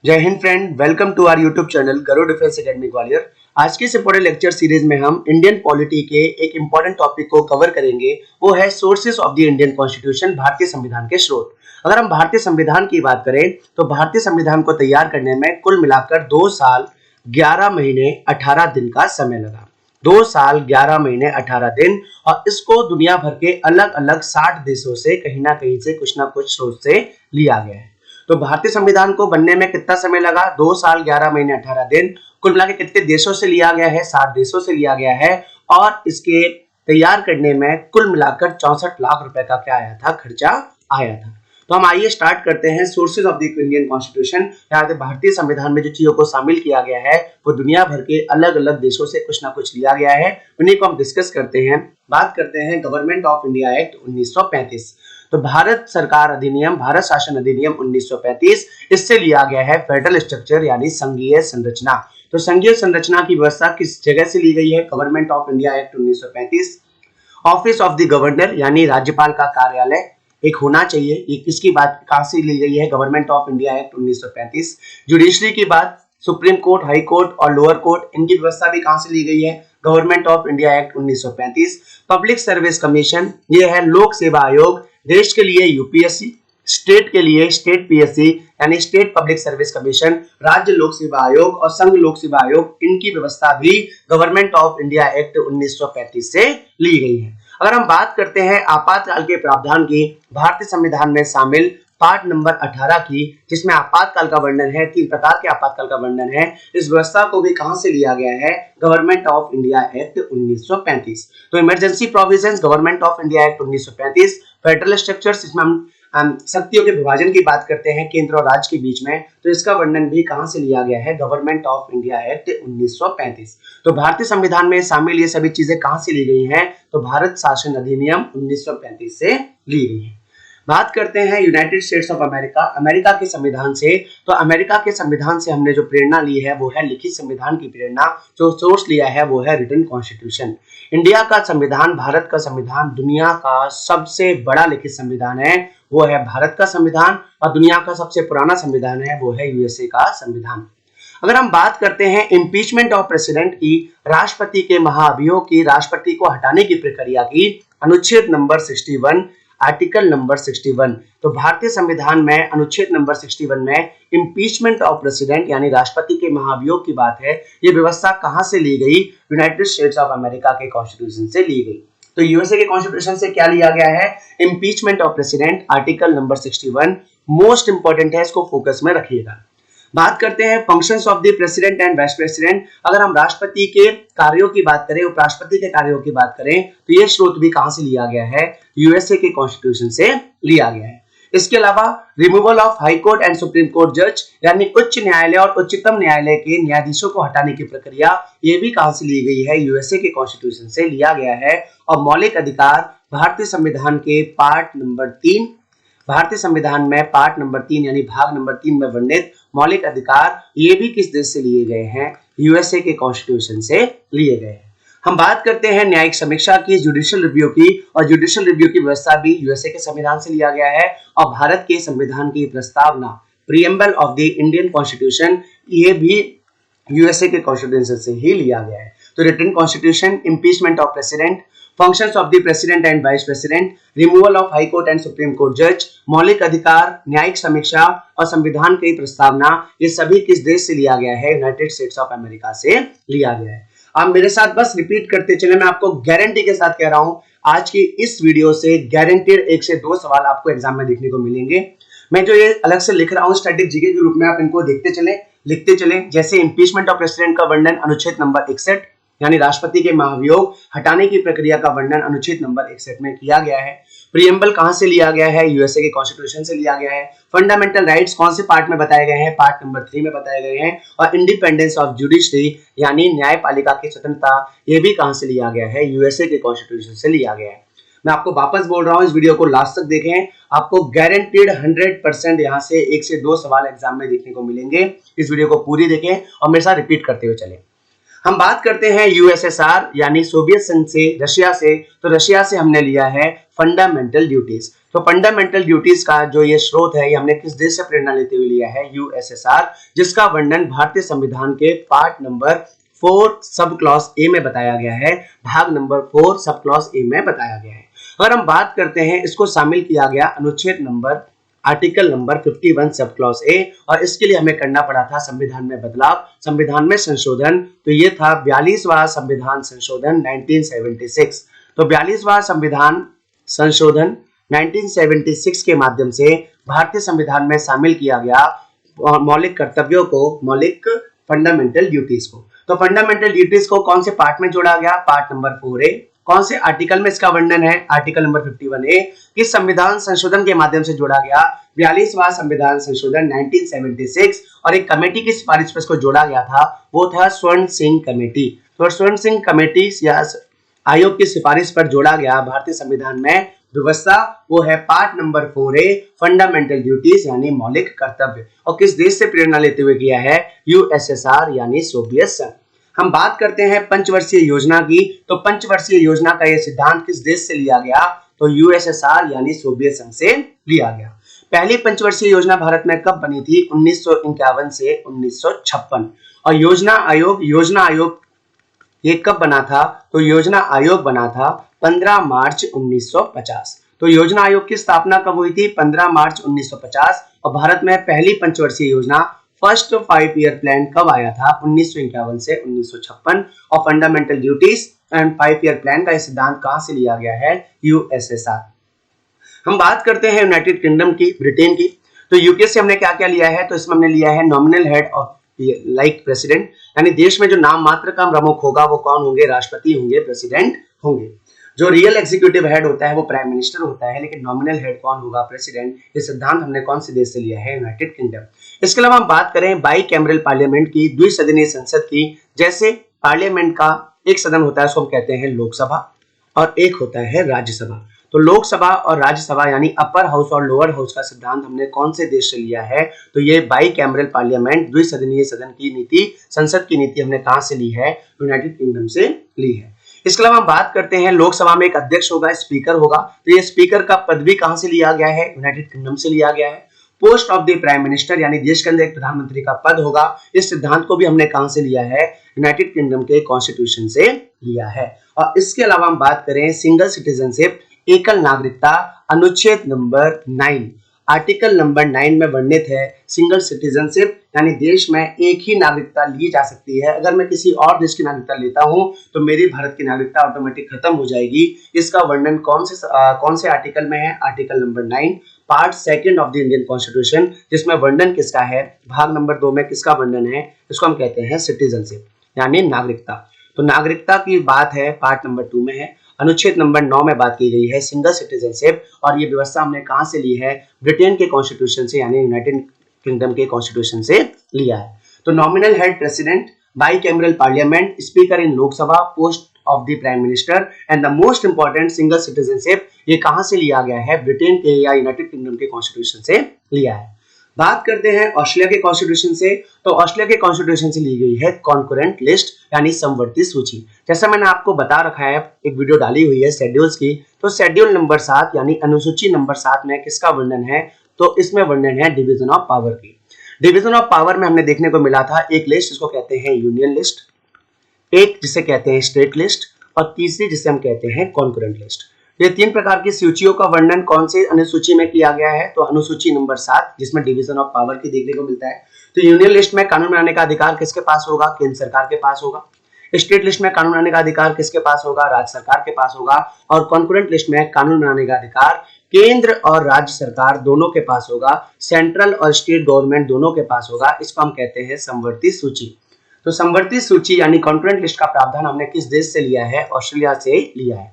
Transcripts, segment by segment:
जय Hind friend, welcome to our YouTube channel Garud defence academy Gwalior. आज के इस इंपॉर्टेंट लेक्चर सीरीज में हम इंडियन पॉलिटी के एक इंपॉर्टेंट टॉपिक को कवर करेंगे। वो है sources of the Indian constitution, भारतीय संविधान के स्रोत। अगर हम भारतीय संविधान की बात करें तो भारतीय संविधान को तैयार करने में कुल मिलाकर 2 साल 11 महीने 18 दिन का समय लगा। 2 साल 11 महीने 18 दिन, और इसको दुनिया भर के अलग अलग 60 देशों से कहीं ना कहीं से कुछ ना कुछ स्रोत से लिया गया है। तो भारतीय संविधान को बनने में कितना समय लगा? 2 साल 11 महीने 18 दिन। कुल मिला के कितने देशों से लिया गया है? 60 देशों से लिया गया है। और इसके तैयार करने में कुल मिलाकर 64 लाख रुपए का क्या आया था? खर्चा आया था। तो हम आइए स्टार्ट करते हैं sources of the Indian constitution. यहाँ पे भारतीय संविधान में जो चीजों को शामिल किया गया है वो दुनिया भर के अलग अलग देशों से कुछ ना कुछ लिया गया है, उन्हीं को हम डिस्कस करते हैं। बात करते हैं गवर्नमेंट ऑफ इंडिया एक्ट 1935। तो भारत सरकार अधिनियम, भारत शासन अधिनियम 1935, इससे लिया गया है फेडरल स्ट्रक्चर यानी संघीय संरचना। तो संघीय संरचना की व्यवस्था किस जगह से ली गई है? Government of India act 1935। Office of the governor यानी राज्यपाल का कार्यालय एक होना चाहिए। ये किसकी बात कहां से ली गई है? Government of India act 1935। Judiciary की बात, सुप्रीम कोर्ट, हाई कोर्ट और लोअर कोर्ट, इनकी व्यवस्था भी कहां से ली गई है? Government of India act 1935। Public service commission, ये है लोक सेवा आयोग। देश के लिए यूपीएससी, स्टेट के लिए स्टेट पीएससी यानी स्टेट पब्लिक सर्विस कमीशन, राज्य लोक सेवा आयोग और संघ लोक सेवा आयोग, इनकी व्यवस्था भी गवर्नमेंट ऑफ इंडिया एक्ट 1935 से ली गई है। अगर हम बात करते हैं आपातकाल के प्रावधान की, भारतीय संविधान में शामिल पार्ट नंबर 18 की, जिसमें आपातकाल का वर्णन है, 3 प्रकार के आपातकाल का वर्णन है। इस व्यवस्था को भी कहां से लिया गया है? Government of India act 1935। तो emergency provisions, government of India act 1935। Federal structures, इसमें हम शक्तियों के विभाजन की बात करते हैं केंद्र और राज्य के बीच में, तो इसका वर्णन भी कहां से लिया गया है? Government of India act 1935। तो भारतीय संविधान में शामिल ये सभी चीजें कहां से ली गई हैं? तो भारत शासन अधिनियम 1935 से ली गई है। बात करते हैं United states of America, America के संविधान से। तो अमेरिका के संविधान से हमने जो प्रेरणा ली है वो है लिखित संविधान की प्रेरणा। जो सोर्स लिया है वो है रिटन कॉन्स्टिट्यूशन। इंडिया का संविधान, भारत का संविधान दुनिया का सबसे बड़ा लिखित संविधान है, वो है भारत का संविधान। और दुनिया का सबसे पुराना संविधान है वो है यूएसए का संविधान। अगर हम बात करते हैं इम्पीचमेंट ऑफ प्रेसिडेंट की, राष्ट्रपति के महाभियोग की, राष्ट्रपति को हटाने की प्रक्रिया की, अनुच्छेद नंबर 61, आर्टिकल नंबर 61। तो भारतीय संविधान में अनुच्छेद नंबर 61 में इम्पीचमेंट ऑफ प्रेसिडेंट यानी राष्ट्रपति के महाभियोग की बात है। ये व्यवस्था कहां से ली गई? यूनाइटेड स्टेट्स ऑफ अमेरिका के कॉन्स्टिट्यूशन से ली गई। तो यूएसए के कॉन्स्टिट्यूशन से क्या लिया गया है? Impeachment of president, article number 61 most important है, इसको फोकस में रखिएगा। बात करते हैं functions of the president and vice president. अगर हम राष्ट्रपति के कार्यों की बात करें, उपराष्ट्रपति के कार्यों की बात करें, तो ये स्रोत भी कहां से लिया गया है? यूएसए के कॉन्स्टिट्यूशन से लिया गया है। इसके अलावा removal of high court and supreme court जज यानी उच्च न्यायालय और उच्चतम न्यायालय के न्यायाधीशों को हटाने की प्रक्रिया, ये भी कहां से ली गई है? यूएसए के कॉन्स्टिट्यूशन से लिया गया है। और मौलिक अधिकार, भारतीय संविधान के पार्ट नंबर 3, भारतीय संविधान में पार्ट नंबर 3 यानी भाग नंबर 3 में वर्णित मौलिक अधिकार, ये भी किस देश से लिए गए हैं? यूएसए के कॉन्स्टिट्यूशन से लिए गए हैं। हम बात करते हैं न्यायिक समीक्षा की, जुडिशियल रिव्यू की, और जुडिशियल रिव्यू की व्यवस्था भी यूएसए के संविधान से लिया गया है। और भारत के संविधान की प्रस्तावना, preamble of the Indian constitution, ये भी यूएसए के कॉन्स्टिट्यूशन से ही लिया गया है। तो written constitution, impeachment of president, functions of the president and vice president, removal of high court and supreme court जज, मौलिक अधिकार, न्यायिक समीक्षा और संविधान की प्रस्तावना, ये सभी किस देश से लिया गया है? यूनाइटेड स्टेट्स ऑफ अमेरिका से लिया गया है। आप मेरे साथ बस रिपीट करते चले, मैं आपको गारंटी के साथ कह रहा हूं, आज की इस वीडियो से गारंटेड 1 से 2 सवाल आपको एग्जाम में देखने को मिलेंगे। मैं जो ये अलग से लिख रहा हूं स्टैटिक जीके के रूप में, आप इनको देखते चले, लिखते चले। जैसे इम्पीचमेंट ऑफ प्रेसिडेंट का वर्णन अनुच्छेद नंबर 61 यानी राष्ट्रपति के महाभियोग हटाने की प्रक्रिया का वर्णन अनुच्छेद नंबर 61 में किया गया है। प्रीएम्बल कहां से लिया गया है? यूएसए के कॉन्स्टिट्यूशन से लिया गया है। फंडामेंटल राइट्स कौन से पार्ट में बताए गए हैं? पार्ट नंबर 3 में बताए गए हैं। और इंडिपेंडेंस ऑफ जुडिशरी यानी न्यायपालिका की स्वतंत्रता, ये भी कहां से लिया गया है? यूएसए के कॉन्स्टिट्यूशन से लिया गया है। मैं आपको वापस बोल रहा हूं, इस वीडियो को लास्ट तक देखें, आपको गारंटीड 100% यहां से 1 से 2 सवाल एग्जाम में देखने को मिलेंगे। इस वीडियो को पूरी देखें और मेरे साथ रिपीट करते हुए चलें। हम बात करते हैं यूएसएसआर यानी सोवियत संघ से, रशिया से। तो रशिया से हमने लिया है फंडामेंटल ड्यूटीज। तो फंडामेंटल ड्यूटीज का जो ये स्रोत है, ये हमने किस देश से प्रेरणा लेते हुए लिया है? यूएसएसआर, जिसका वर्णन भारतीय संविधान के part number 4 sub clause A में बताया गया है। भाग नंबर 4 सब क्लॉज ए में बताया गया है। अगर हम बात करते हैं, इसको शामिल किया गया अनुच्छेद number article number 51 sub clause A, और इसके लिए हमें करना पड़ा था संविधान में बदलाव, संविधान में संशोधन। तो ये था 42वां संविधान संशोधन 1976। तो 42वां संविधान संशोधन 1976 के माध्यम से भारतीय संविधान में शामिल किया गया मौलिक कर्तव्यों को, मौलिक फंडामेंटल ड्यूटीज को। तो फंडामेंटल ड्यूटीज को कौन से पार्ट में जोड़ा गया? Part number 4A। कौन से आर्टिकल में इसका वर्णन है? Article number 51A। किस संविधान संशोधन के माध्यम से जोड़ा गया? 42वां संविधान संशोधन 1976। और एक कमेटी की सिफारिश पर इसको जोड़ा गया था, वो था स्वर्ण सिंह कमेटी। तो स्वर्ण सिंह कमेटी या आयोग की सिफारिश पर जोड़ा गया भारतीय संविधान में व्यवस्था, वो है part number 4A fundamental duties यानी मौलिक कर्तव्य। और किस देश से प्रेरणा लेते हुए किया है? यूएसएसआर यानी सोवियत संघ। हम बात करते हैं पंचवर्षीय योजना की। तो पंचवर्षीय योजना का यह सिद्धांत किस देश से लिया गया? तो यूएसएसआर यानी सोवियत संघ से लिया गया। पहली पंचवर्षीय योजना भारत में कब बनी थी? 1951 से 1956। और योजना आयोग ये कब बना था? तो योजना आयोग बना था 15 मार्च 1950। तो योजना आयोग की स्थापना कब हुई थी? 15 मार्च 1950। और भारत में पहली पंचवर्षीय योजना फर्स्ट 5 ईयर प्लान कब आया था? 1951 से 1956। और fundamental duties and 5 year plan का सिद्धांत कहां से लिया गया है? यूएसएसआर। हम बात करते हैं यूनाइटेड किंगडम की, ब्रिटेन की। तो यूके से हमने क्या क्या लिया है? तो इसमें हमने लिया है nominal head of like president, यानी देश में जो नाम मात्र का प्रमुख होगा वो कौन होंगे? राष्ट्रपति होंगे, प्रेसिडेंट होंगे। जो रियल एग्जीक्यूटिव हेड होता है वो प्राइम मिनिस्टर होता है, लेकिन नॉमिनल हेड कौन होगा? प्रेसिडेंट। ये सिद्धांत हमने कौन से देश से लिया है? United kingdom. इसके अलावा हम बात करें बाई कैमरल पार्लियामेंट की, द्विसदनीय संसद की। जैसे पार्लियामेंट का एक सदन होता है, उसको हम कहते हैं लोकसभा, और एक होता है राज्यसभा। तो लोकसभा और राज्यसभा यानी अपर हाउस और लोअर हाउस का सिद्धांत हमने कौन से देश से लिया है? तो ये बाई कैमरल पार्लियामेंट, द्विसदनीय सदन की नीति, संसद की नीति हमने कहां से ली है? यूनाइटेड किंगडम से ली है। इसके अलावा हम बात करते हैं लोकसभा में एक अध्यक्ष होगा, स्पीकर होगा। तो ये स्पीकर का पद भी कहां से लिया गया है? यूनाइटेड किंगडम से लिया गया है। Post of the prime minister यानी देश के अंदर एक प्रधानमंत्री का पद होगा, इस सिद्धांत को भी हमने कहां से लिया है? यूनाइटेड किंगडम के कॉन्स्टिट्यूशन से लिया है। और इसके अलावा हम बात करें सिंगल सिटीजनशिप, एकल नागरिकता, अनुच्छेद नंबर 9 आर्टिकल नंबर 9 में वर्णित है सिंगल सिटीजनशिप, यानी देश में एक ही नागरिकता ली जा सकती है। अगर मैं किसी और देश की नागरिकता लेता हूं तो मेरी भारत की नागरिकता ऑटोमेटिक खत्म हो जाएगी। इसका वर्णन कौन से आर्टिकल में है? Article number 9 part 2 of the Indian constitution, जिसमें वर्णन किसका है? भाग नंबर 2 में किसका वर्णन है? इसको हम कहते हैं सिटीजनशिप यानी नागरिकता। तो नागरिकता की बात है पार्ट नंबर 2 में है। अनुच्छेद नंबर 9 में बात की गई है सिंगल सिटीजनशिप, और ये व्यवस्था हमने कहां से ली है? ब्रिटेन के कॉन्स्टिट्यूशन से यानी यूनाइटेड किंगडम के कॉन्स्टिट्यूशन से लिया है। तो nominal head president, by cameral parliament, speaker in Lok Sabha, post of the prime minister and the most important single citizenship, ये कहां से लिया गया है? ब्रिटेन के या यूनाइटेड किंगडम के कॉन्स्टिट्यूशन से लिया है। बात करते हैं ऑस्ट्रेलिया के कॉन्स्टिट्यूशन से। तो ऑस्ट्रेलिया के कॉन्स्टिट्यूशन से ली गई है कॉन्करेंट लिस्ट यानी समवर्ती सूची। जैसा मैंने आपको बता रखा है, एक वीडियो डाली हुई है शेड्यूल्स की। तो शेड्यूल नंबर 7 यानी अनुसूची नंबर 7 में किसका वर्णन है? तो इसमें वर्णन है डिवीजन ऑफ पावर की। डिवीजन ऑफ पावर में हमने देखने को मिला था एक लिस्ट जिसको कहते हैं यूनियन लिस्ट, एक जिसे कहते हैं स्टेट लिस्ट, और तीसरी जिसे हम कहते हैं कॉन्करेंट लिस्ट। ये 3 प्रकार की सूचियों का वर्णन कौन से अनुसूची में किया गया है? तो अनुसूची नंबर 7 जिसमें डिवीजन ऑफ पावर की देखने को मिलता है। तो यूनियन लिस्ट में कानून बनाने का अधिकार किसके पास होगा? केंद्र सरकार के पास होगा। स्टेट लिस्ट में कानून बनाने का अधिकार किसके पास होगा? राज्य सरकार के पास होगा। और कॉन्करेंट लिस्ट में कानून बनाने का अधिकार केंद्र और राज्य सरकार दोनों के पास होगा, सेंट्रल और स्टेट गवर्नमेंट दोनों के पास होगा। इसको हम कहते हैं समवर्ती सूची। तो समवर्ती सूची यानी कॉन्करेंट लिस्ट का प्रावधान हमने किस देश से लिया है? ऑस्ट्रेलिया से लिया है।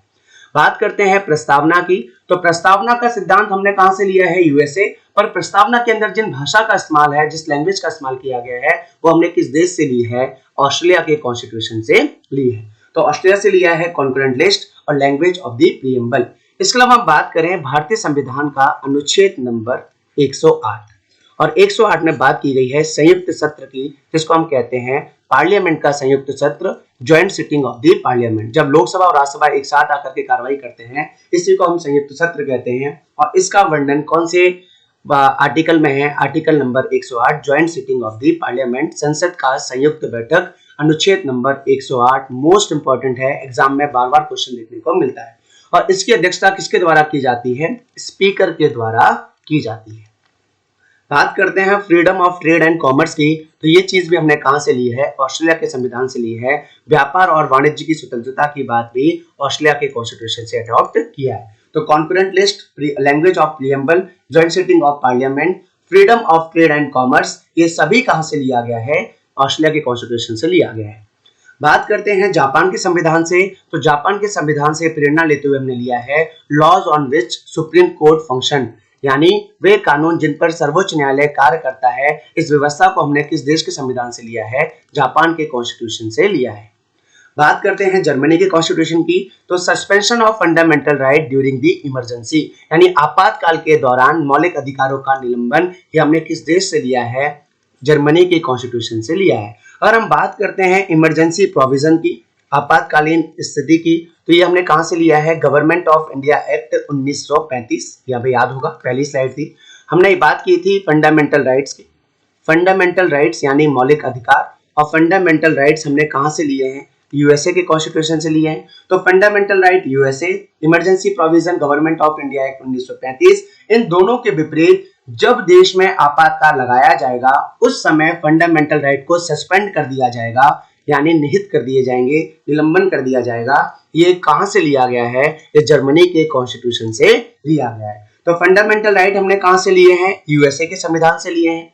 बात करते हैं प्रस्तावना की। तो प्रस्तावना का सिद्धांत हमने कहां से लिया है? यूएसए। पर प्रस्तावना के अंदर जिन भाषा का इस्तेमाल है, जिस लैंग्वेज का इस्तेमाल किया गया है, वो हमने किस देश से ली है? ऑस्ट्रेलिया के कॉन्स्टिट्यूशन से ली है। तो ऑस्ट्रेलिया से लिया है कॉन्करेंट लिस्ट और लैंग्वेज ऑफ द प्रीएम्बल। इसके अलावा हम बात करें भारतीय संविधान का अनुच्छेद नंबर 108, और 108 में बात की गई है संयुक्त सत्र की, जिसको हम कहते हैं पार्लियामेंट का संयुक्त सत्र joint sitting of the parliament. जब लोकसभा और राज्यसभा एक साथ आकर के कार्रवाई करते हैं, इसी को हम संयुक्त सत्र कहते हैं। और इसका वर्णन कौन से आर्टिकल में है? Article number 108, joint sitting of the parliament, संसद का संयुक्त बैठक, अनुच्छेद नंबर 108। मोस्ट इंपॉर्टेंट है, एग्जाम में बार बार क्वेश्चन देखने को मिलता है। और इसकी अध्यक्षता किसके द्वारा की जाती है? स्पीकर के द्वारा की जाती है। बात करते हैं freedom of trade and commerce की, तो ये चीज भी हमने कहां से ली है? ऑस्ट्रेलिया के संविधान से ली है। व्यापार और वाणिज्य की स्वतंत्रता की बात भी ऑस्ट्रेलिया के कॉन्स्टिट्यूशन से अडॉप्ट किया है। तो concurrent list, language of preamble, joint sitting of parliament, freedom of trade and commerce, ये सभी कहां से लिया गया है? ऑस्ट्रेलिया के कॉन्स्टिट्यूशन से लिया गया है। बात करते हैं जापान के संविधान से, तो जापान के संविधान से प्रेरणा लेते हुए हमने लिया है laws on which supreme court function, यानी वे कानून जिन पर सर्वोच्च न्यायालय कार्य करता है। इस व्यवस्था को हमने किस देश के संविधान से लिया है? जापान के कॉन्स्टिट्यूशन से लिया है। बात करते हैं जर्मनी के कॉन्स्टिट्यूशन की, तो suspension of fundamental right during the emergency, यानी आपातकाल के दौरान मौलिक अधिकारों का निलंबन, ये हमने किस देश से लिया है? जर्मनी के कॉन्स्टिट्यूशन से लिया है। और हम बात करते हैं इमरजेंसी प्रोविजन की, आपातकालीन स्थिति की, तो ये हमने कहां से लिया है? गवर्नमेंट ऑफ इंडिया एक्ट 1935, ये अभी याद होगा, पहली स्लाइड थी। हमने बात की थी फंडामेंटल राइट्स की। फंडामेंटल राइट्स यानी मौलिक अधिकार, और फंडामेंटल राइट्स हमने कहां से लिए हैं? यूएसए के कॉन्स्टिट्यूशन से लिए हैं। तो fundamental right USA, emergency provision government of India act 1935। इन दोनों के विपरीत जब देश में आपातकाल लगाया जाएगा, उस समय फंडामेंटल राइट को सस्पेंड कर दिया जाएगा, यानी निहित कर दिए जाएंगे, निलंबन कर दिया जाएगा। ये कहां से लिया गया है? ये जर्मनी के कॉन्स्टिट्यूशन से लिया गया है। तो फंडामेंटल राइट हमने कहां से लिए हैं? यूएसए के संविधान से लिए हैं।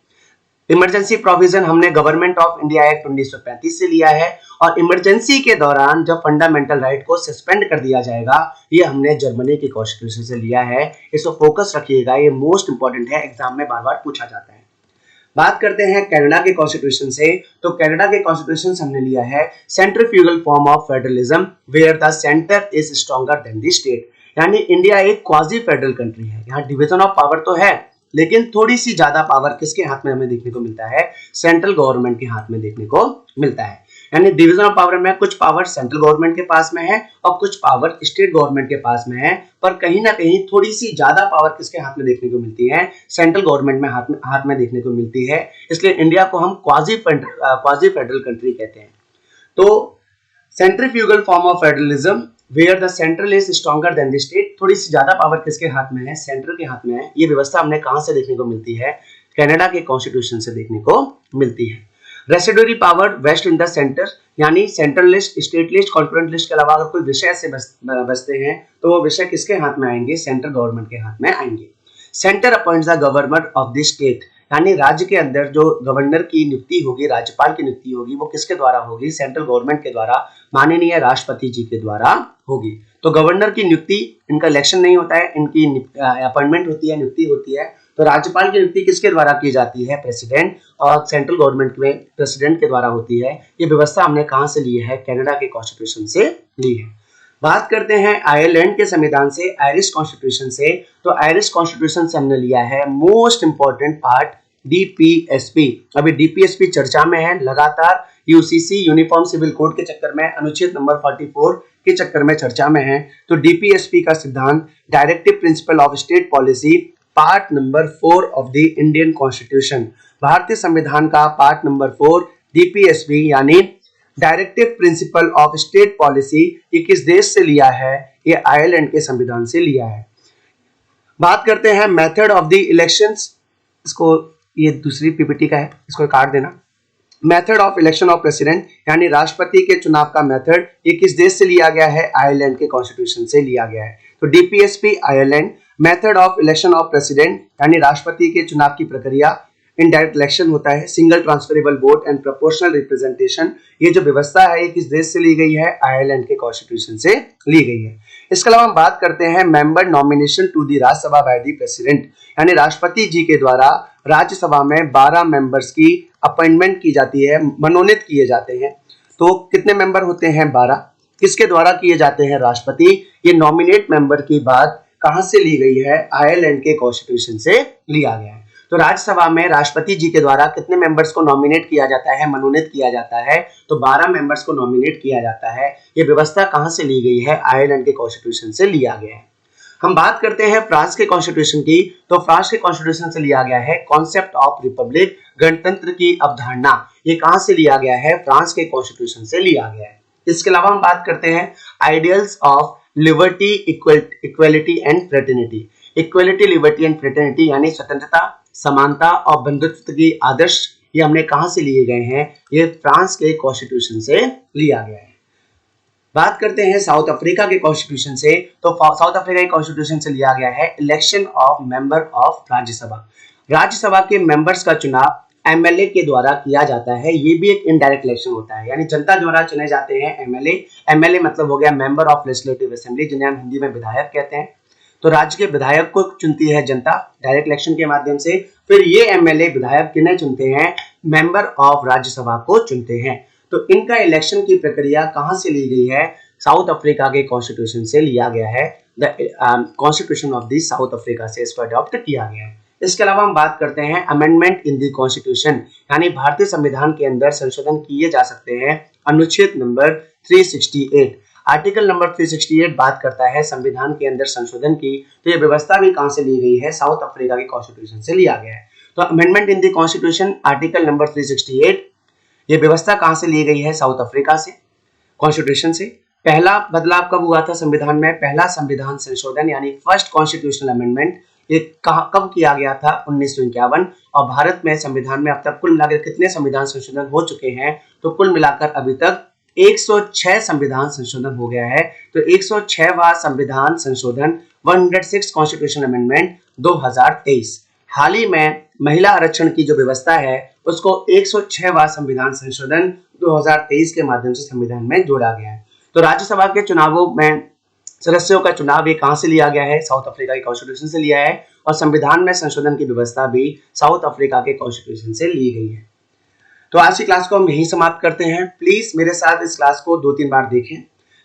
इमरजेंसी प्रोविजन हमने गवर्नमेंट ऑफ इंडिया एक्ट 1935 से लिया है। और इमरजेंसी के दौरान जब फंडामेंटल राइट को सस्पेंड कर दिया जाएगा, ये हमने जर्मनी के कॉन्स्टिट्यूशन से लिया है। इसको फोकस रखिएगा, ये मोस्ट इंपॉर्टेंट है, एग्जाम में बार बार पूछा जाता है। बात करते हैं कनाडा के कॉन्स्टिट्यूशन से, तो कनाडा के कॉन्स्टिट्यूशन से हमने लिया है centrifugal form of federalism where the centre is stronger than the state, यानी इंडिया एक क्वाजी फेडरल कंट्री है। यहाँ डिवीजन ऑफ पावर तो है, लेकिन थोड़ी सी ज्यादा पावर किसके हाथ में हमें देखने को मिलता है? सेंट्रल गवर्नमेंट के हाथ में देखने को मिलता है। यानी डिवीजन ऑफ पावर में कुछ पावर सेंट्रल गवर्नमेंट के पास में है और कुछ पावर स्टेट गवर्नमेंट के पास में है, पर कहीं ना कहीं थोड़ी सी ज्यादा पावर किसके हाथ में देखने को मिलती है? सेंट्रल गवर्नमेंट में हाथ में देखने को मिलती है। इसलिए इंडिया को हम क्वाजी फेडरल कंट्री कहते हैं। तो centrifugal form of federalism where the central is stronger than the state, थोड़ी सी ज्यादा पावर किसके हाथ में है? सेंट्रल के हाथ में है। ये व्यवस्था हमने कहां से देखने को मिलती है? कनाडा के कॉन्स्टिट्यूशन से देखने को मिलती है। Residuary power vest in the centre, यानी central list, state list, concurrent list के अलावा अगर कोई विषय से बचते हैं तो वो विषय किसके हाथ में आएंगे? सेंट्रल गवर्नमेंट के हाथ में आएंगे। Centre appoints the governor of the state, यानी राज्य के अंदर जो गवर्नर की नियुक्ति होगी, राज्यपाल की नियुक्ति होगी, वो किसके द्वारा होगी? सेंट्रल गवर्नमेंट के द्वारा, माननीय राष्ट्रपति जी के द्वारा होगी। तो गवर्नर की नियुक्ति, इनका इलेक्शन नहीं होता है, इनकी अपॉइंटमेंट होती है, नियुक्ति होती है। तो राज्यपाल की नियुक्ति किसके द्वारा की जाती है? प्रेसिडेंट, और सेंट्रल गवर्नमेंट में प्रेसिडेंट के द्वारा होती है। ये व्यवस्था हमने कहां से ली है? कनाडा के कॉन्स्टिट्यूशन से ली है। बात करते हैं आयरलैंड के संविधान से, आयरिश कॉन्स्टिट्यूशन से, तो आयरिश कॉन्स्टिट्यूशन से हमने लिया है मोस्ट इंपॉर्टेंट पार्ट डीपीएसपी। अभी डीपीएसपी चर्चा में है लगातार, यूसीसी यूनिफॉर्म सिविल कोड के चक्कर में, अनुच्छेद नंबर 44 के चक्कर में चर्चा में है। तो डीपीएसपी का सिद्धांत directive principle of state policy, part number 4 of the Indian constitution, भारतीय संविधान का पार्ट नंबर 4 डीपीएसपी यानी directive principle of state policy, ये किस देश से लिया है? ये आयरलैंड के संविधान से लिया है। बात करते हैं मेथड ऑफ द इलेक्शंस, इसको, ये दूसरी पीपीटी का है, इसको काट देना। Method of election of president, यानी राष्ट्रपति के चुनाव का मेथड, ये किस देश से लिया गया है? आयरलैंड के कॉन्स्टिट्यूशन से लिया गया है। तो DPSP Ireland. Method of election of president, यानी राष्ट्रपति के चुनाव की प्रक्रिया, इनडायरेक्ट इलेक्शन होता है, single transferable vote and proportional representation. ये जो व्यवस्था है ये किस देश से ली गई है? आयरलैंड के कॉन्स्टिट्यूशन से ली गई है। इसके अलावा हम बात करते हैं member nomination to the Rajya Sabha by the president, यानी राष्ट्रपति जी के द्वारा राज्यसभा में 12 मेंबर्स की अपॉइंटमेंट की जाती है, मनोनीत किए जाते हैं। तो कितने मेंबर होते हैं? 12। किसके द्वारा किए जाते हैं? राष्ट्रपति। ये नॉमिनेट मेंबर की बात कहां से ली गई है? आयरलैंड के कॉन्स्टिट्यूशन से लिया गया है। तो राज्यसभा में राष्ट्रपति जी के द्वारा कितने मेंबर्स को नॉमिनेट किया जाता है, मनोनीत किया जाता है? तो 12 मेंबर्स को नॉमिनेट किया जाता है। ये व्यवस्था कहां से ली गई है? आयरलैंड के कॉन्स्टिट्यूशन से लिया गया है। हम बात करते हैं फ्रांस के कॉन्स्टिट्यूशन की, तो फ्रांस के कॉन्स्टिट्यूशन से लिया गया है कॉन्सेप्ट ऑफ रिपब्लिक, गणतंत्र की अवधारणा। ये कहां से लिया गया है? फ्रांस के कॉन्स्टिट्यूशन से लिया गया है। इसके अलावा हम बात करते हैं ideals of liberty, equality and fraternity. Equality, liberty and fraternity यानी स्वतंत्रता, समानता और बंधुत्व की आदर्श, ये हमने कहां से लिए गए हैं? ये फ्रांस के कॉन्स्टिट्यूशन से लिया गया है। बात करते हैं साउथ अफ्रीका के कॉन्स्टिट्यूशन से, तो साउथ अफ्रीका के कॉन्स्टिट्यूशन से लिया गया है election of member of Rajya Sabha. Rajya Sabha के मेंबर्स का चुनाव एमएलए के द्वारा किया जाता है। ये भी एक इनडायरेक्ट इलेक्शन होता है, यानी जनता द्वारा चुने जाते हैं एमएलए। एमएलए मतलब हो गया मेंबर ऑफ लेजिस्लेटिव असेंबली, जिन्हें हम हिंदी में विधायक कहते हैं। तो राज्य के विधायक को चुनती है जनता डायरेक्ट इलेक्शन के माध्यम से। फिर ये एमएलए विधायक किन्हें चुनते हैं? मेंबर ऑफ राज्यसभा को चुनते हैं। तो इनका इलेक्शन की प्रक्रिया कहां से ली गई है? साउथ अफ्रीका के कॉन्स्टिट्यूशन से लिया गया है। The constitution of the south Africa से इसको अडॉप्ट किया गया है। इसके अलावा हम बात करते हैं अमेंडमेंट इन द कॉन्स्टिट्यूशन, यानी भारतीय संविधान के अंदर संशोधन किए जा सकते हैं। अनुच्छेद नंबर 368, आर्टिकल नंबर 368 बात करता है संविधान के अंदर संशोधन की। तो ये व्यवस्था भी कहां से ली गई है? साउथ अफ्रीका के कॉन्स्टिट्यूशन से लिया गया है। तो amendment in the constitution article number 368, ये व्यवस्था कहां से ली गई है? साउथ अफ्रीका से, कॉन्स्टिट्यूशन से। पहला बदलाव कब हुआ था संविधान में? पहला संविधान संशोधन यानी फर्स्ट कॉन्स्टिट्यूशनल अमेंडमेंट, ये कब किया गया था? 1951। और भारत में संविधान में अब तक कुल मिलाकर कितने संविधान संशोधन हो चुके हैं? तो कुल मिलाकर अभी तक 106 संविधान संशोधन हो गया है। तो 106वां संविधान संशोधन 106 कॉन्स्टिट्यूशन अमेंडमेंट 2023। हाल ही में महिला आरक्षण की जो व्यवस्था है उसको 106वां संविधान संशोधन 2023 के माध्यम से संविधान में जोड़ा गया है। तो राज्यसभा के चुनावों में सदस्यों का चुनाव ये कहां से लिया गया है? साउथ अफ्रीका के कॉन्स्टिट्यूशन से लिया है। और संविधान में संशोधन की व्यवस्था भी साउथ अफ्रीका के कॉन्स्टिट्यूशन से ली गई है। तो आज की क्लास को हम यहीं समाप्त करते हैं। प्लीज मेरे साथ इस क्लास को 2-3 बार देखें,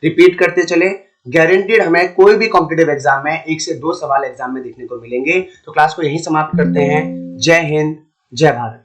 रिपीट करते चले। गारंटीड हमें कोई भी कॉम्पिटिटिव एग्जाम में 1 से 2 सवाल एग्जाम में देखने को मिलेंगे। तो क्लास को यहीं समाप्त करते हैं। जय हिंद, जय भारत।